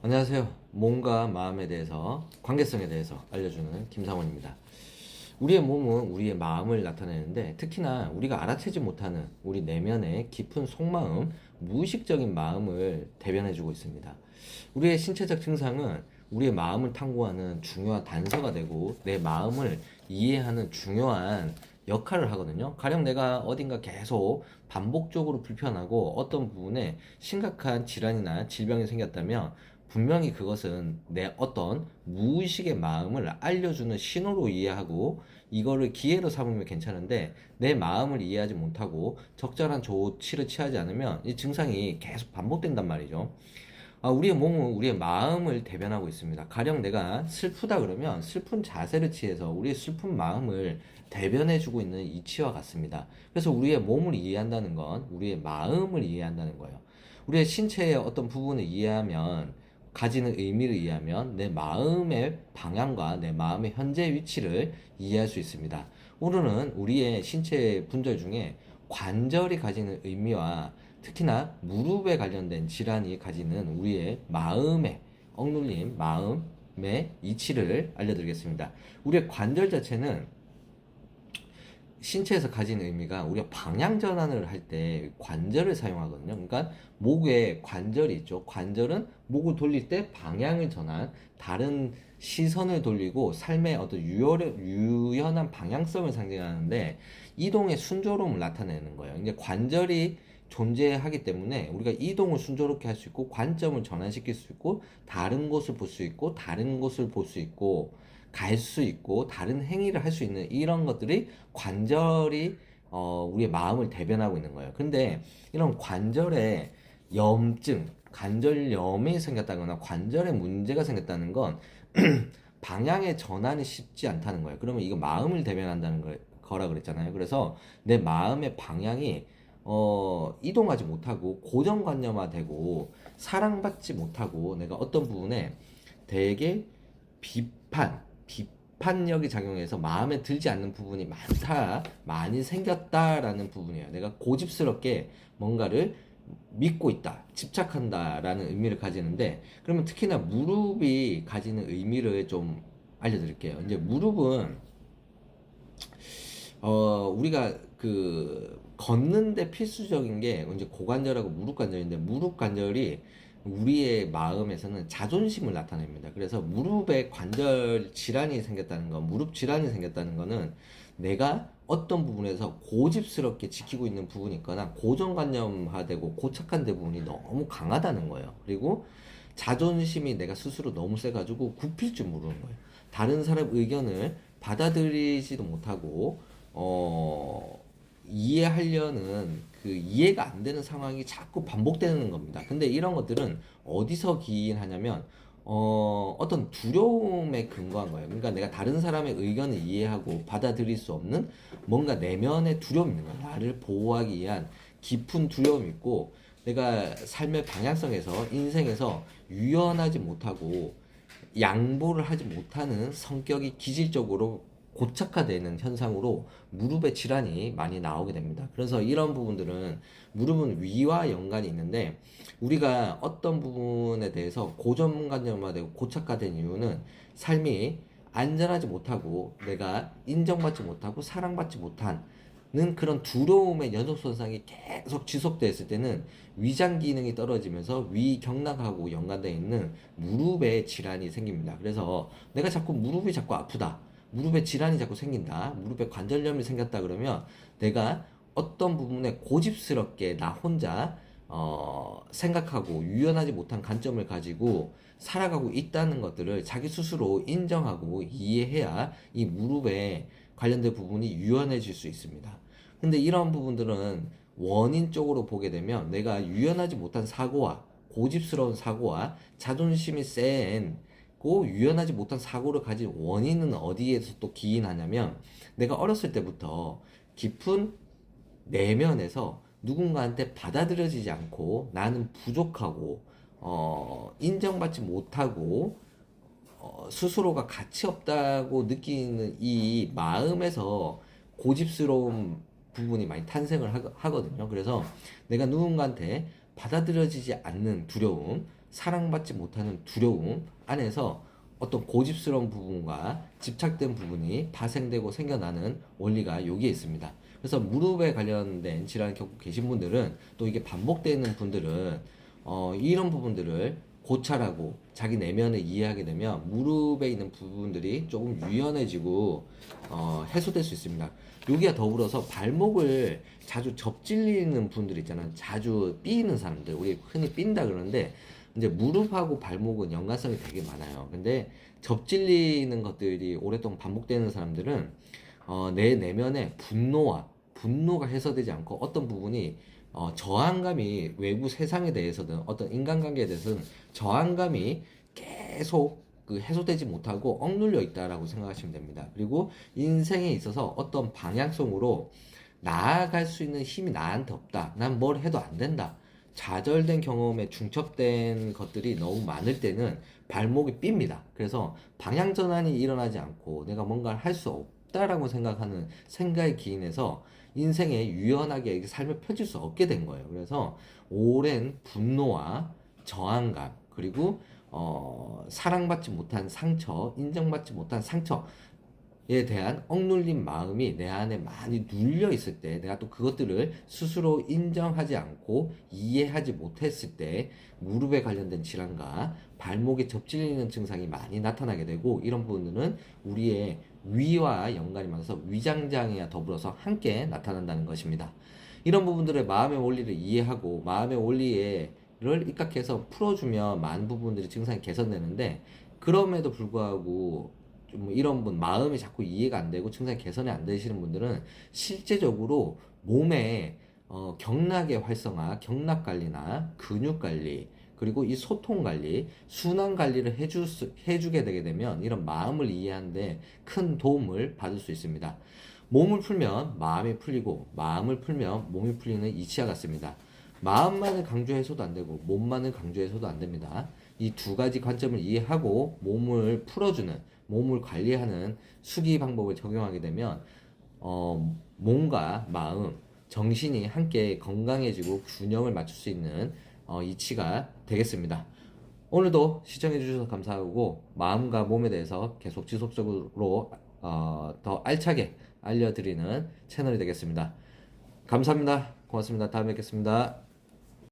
안녕하세요. 몸과 마음에 대해서, 관계성에 대해서 알려주는 김상원입니다. 우리의 몸은 우리의 마음을 나타내는데, 특히나 우리가 알아채지 못하는 우리 내면의 깊은 속마음, 무의식적인 마음을 대변해주고 있습니다. 우리의 신체적 증상은 우리의 마음을 탐구하는 중요한 단서가 되고, 내 마음을 이해하는 중요한 역할을 하거든요. 가령 내가 어딘가 계속 반복적으로 불편하고 어떤 부분에 심각한 질환이나 질병이 생겼다면 분명히 그것은 내 어떤 무의식의 마음을 알려주는 신호로 이해하고 이거를 기회로 삼으면 괜찮은데, 내 마음을 이해하지 못하고 적절한 조치를 취하지 않으면 이 증상이 계속 반복된단 말이죠. 우리의 몸은 우리의 마음을 대변하고 있습니다. 가령 내가 슬프다 그러면 슬픈 자세를 취해서 우리의 슬픈 마음을 대변해주고 있는 이치와 같습니다. 그래서 우리의 몸을 이해한다는 건 우리의 마음을 이해한다는 거예요. 우리의 신체의 어떤 부분을 이해하면, 가지는 의미를 이해하면 내 마음의 방향과 내 마음의 현재 위치를 이해할 수 있습니다. 오늘은 우리의 신체 분절 중에 관절이 가지는 의미와 특히나 무릎에 관련된 질환이 가지는 우리의 마음의 억눌린 마음의 이치를 알려드리겠습니다. 우리의 관절 자체는 신체에서 가진 의미가, 우리가 방향 전환을 할 때 관절을 사용하거든요. 그러니까 목에 관절이 있죠. 관절은 목을 돌릴 때 방향을 전환, 다른 시선을 돌리고 삶의 어떤 유연한 방향성을 상징하는데, 이동의 순조로움을 나타내는 거예요. 이제 관절이 존재하기 때문에 우리가 이동을 순조롭게 할 수 있고, 관점을 전환시킬 수 있고, 다른 곳을 볼 수 있고, 다른 곳을 볼 수 있고, 갈 수 있고, 다른 행위를 할 수 있는 이런 것들이 관절이 우리의 마음을 대변하고 있는 거예요. 근데 이런 관절에 염증, 관절염이 생겼다거나 관절에 문제가 생겼다는 건 방향의 전환이 쉽지 않다는 거예요. 그러면 이거 마음을 대변한다는 거라 그랬잖아요. 그래서 내 마음의 방향이 이동하지 못하고 고정관념화되고 사랑받지 못하고, 내가 어떤 부분에 되게 비판력이 작용해서 마음에 들지 않는 부분이 많이 생겼다라는 부분이에요. 내가 고집스럽게 뭔가를 믿고 있다, 집착한다라는 의미를 가지는데, 그러면 특히나 무릎이 가지는 의미를 좀 알려드릴게요. 이제 무릎은 우리가 그 걷는데 필수적인 게 이제 고관절하고 무릎 관절인데, 무릎 관절이 우리의 마음에서는 자존심을 나타냅니다. 그래서 무릎에 관절 질환이 생겼다는 건, 무릎 질환이 생겼다는 거는 내가 어떤 부분에서 고집스럽게 지키고 있는 부분이 있거나 고정관념화되고 고착한 부분이 너무 강하다는 거예요. 그리고 자존심이 내가 스스로 너무 세가지고 굽힐 줄 모르는 거예요. 다른 사람 의견을 받아들이지도 못하고 이해하려는 그 이해가 안 되는 상황이 자꾸 반복되는 겁니다. 근데 이런 것들은 어디서 기인하냐면 어떤 두려움에 근거한 거예요. 그러니까 내가 다른 사람의 의견을 이해하고 받아들일 수 없는 뭔가 내면의 두려움이 있는 거예요. 나를 보호하기 위한 깊은 두려움이 있고, 내가 삶의 방향성에서, 인생에서 유연하지 못하고 양보를 하지 못하는 성격이 기질적으로 고착화되는 현상으로 무릎의 질환이 많이 나오게 됩니다. 그래서 이런 부분들은, 무릎은 위와 연관이 있는데, 우리가 어떤 부분에 대해서 고정관념화되고 고착화된 이유는 삶이 안전하지 못하고 내가 인정받지 못하고 사랑받지 못한 그런 두려움의 연속선상이 계속 지속됐을 때는 위장 기능이 떨어지면서 위경락하고 연관되어 있는 무릎에 질환이 생깁니다. 그래서 내가 자꾸 무릎이 자꾸 아프다, 무릎에 질환이 자꾸 생긴다, 무릎에 관절염이 생겼다 그러면 내가 어떤 부분에 고집스럽게 나 혼자 생각하고 유연하지 못한 관점을 가지고 살아가고 있다는 것들을 자기 스스로 인정하고 이해해야 이 무릎에 관련된 부분이 유연해질 수 있습니다. 근데 이런 부분들은 원인 쪽으로 보게 되면, 내가 유연하지 못한 사고와 고집스러운 사고와 자존심이 센고 유연하지 못한 사고를 가진 원인은 어디에서 또 기인하냐면, 내가 어렸을 때부터 깊은 내면에서 누군가한테 받아들여지지 않고 나는 부족하고 인정받지 못하고 스스로가 가치 없다고 느끼는 이 마음에서 고집스러운 부분이 많이 탄생을 하거든요. 그래서 내가 누군가한테 받아들여지지 않는 두려움, 사랑받지 못하는 두려움 안에서 어떤 고집스러운 부분과 집착된 부분이 발생되고 생겨나는 원리가 여기에 있습니다. 그래서 무릎에 관련된 질환을 겪고 계신 분들은, 또 이게 반복되는 분들은 이런 부분들을 고찰하고 자기 내면을 이해하게 되면 무릎에 있는 부분들이 조금 유연해지고 해소될 수 있습니다. 여기와 더불어서 발목을 자주 접질리는 분들 있잖아요. 자주 삐이는 사람들, 우리 흔히 삔다 그러는데, 이제 무릎하고 발목은 연관성이 되게 많아요. 근데 접질리는 것들이 오랫동안 반복되는 사람들은 내 내면의 분노가 해소되지 않고, 어떤 부분이 저항감이, 외부 세상에 대해서든 어떤 인간관계에 대해서는 저항감이 계속 그 해소되지 못하고 억눌려 있다라고 생각하시면 됩니다. 그리고 인생에 있어서 어떤 방향성으로 나아갈 수 있는 힘이 나한테 없다. 난 뭘 해도 안 된다. 좌절된 경험에 중첩된 것들이 너무 많을 때는 발목이 삔니다. 그래서 방향 전환이 일어나지 않고 내가 뭔가를 할 수 없다라고 생각하는 생각에 기인해서 인생에 유연하게 삶을 펼칠 수 없게 된 거예요. 그래서 오랜 분노와 저항감, 그리고 사랑받지 못한 상처, 인정받지 못한 상처에 대한 억눌린 마음이 내 안에 많이 눌려 있을 때, 내가 또 그것들을 스스로 인정하지 않고 이해하지 못했을 때 무릎에 관련된 질환과 발목에 접질리는 증상이 많이 나타나게 되고, 이런 부분들은 우리의 위와 연관이 많아서 위장장애와 더불어서 함께 나타난다는 것입니다. 이런 부분들의 마음의 원리를 이해하고 마음의 원리를 입각해서 풀어주면 많은 부분들이 증상이 개선되는데, 그럼에도 불구하고 좀 이런 분, 마음이 자꾸 이해가 안 되고 증상이 개선이 안 되시는 분들은 실제적으로 몸에 경락의 활성화, 경락 관리나 근육 관리, 그리고 이 소통 관리, 순환 관리를 해주게 되게 되면 이런 마음을 이해하는데 큰 도움을 받을 수 있습니다. 몸을 풀면 마음이 풀리고, 마음을 풀면 몸이 풀리는 이치와 같습니다. 마음만을 강조해서도 안 되고 몸만을 강조해서도 안 됩니다. 이 두 가지 관점을 이해하고 몸을 풀어주는, 몸을 관리하는 수기 방법을 적용하게 되면 몸과 마음, 정신이 함께 건강해지고 균형을 맞출 수 있는 이치가 되겠습니다. 오늘도 시청해 주셔서 감사하고, 마음과 몸에 대해서 계속 지속적으로 더 알차게 알려드리는 채널이 되겠습니다. 감사합니다. 고맙습니다. 다음에 뵙겠습니다.